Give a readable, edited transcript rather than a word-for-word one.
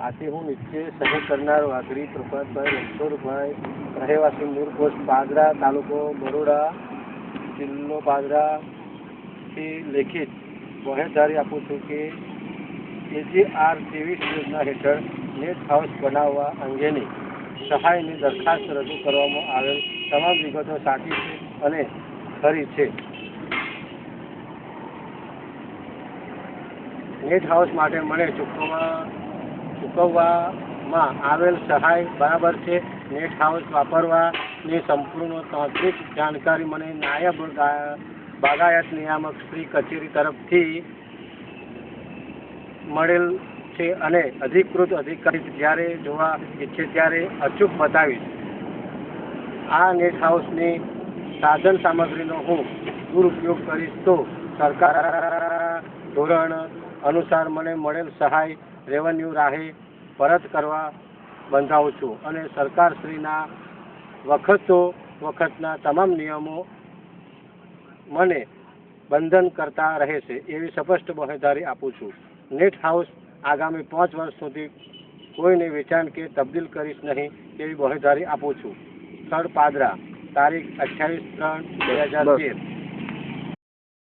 આથી હું નીચે સહી કરનાર વાઘરી પ્રભાતભાઈ રણછોડભાઈ, રહેવાસી મૂળ પોસ્ટ પાદરા, તાલુકો બરોડા, જિલ્લો પાદરાથી લેખિત બાહેંધરી આપું છું કે AGR-23 યોજના હેઠળ નેટ હાઉસ બનાવવા અંગેની સહાયની દરખાસ્ત રજૂ કરવામાં આવેલ તમામ વિગતો સાચી છે અને ખરી છે. નેટ હાઉસ માટે મને ચૂકવવામાં આવેલ સહાય બરાબર છે. નેટ હાઉસ વાપરવાની સંપૂર્ણ તાંત્રિક જાણકારી મને નાયબ બાગાયત નિયામક શ્રી કચેરી તરફથી મળેલ છે અને અધિકૃત અધિકારી જ્યારે જોવા ઈચ્છે ત્યારે અચૂક બતાવીશ. આ નેટ હાઉસની સાધન સામગ્રીનો હું દુરુપયોગ કરીશ તો સરકાર ધોરણ અનુસાર મને મળેલ સહાય રેવન્યુ રાહે પરત કરવા બંધાવું છું અને સરકારશ્રીના વખતના તમામ નિયમો મને બંધન કરતા રહેશે એવી સ્પષ્ટ બાહેંધરી આપું છું. નેટ હાઉસ આગામી 5 વર્ષ સુધી કોઈને વેચાણ કે તબદીલ કરીશ નહીં તેવી બાહેંધરી આપું છું. સ્થળ પાદરા, તારીખ 28/3/2013.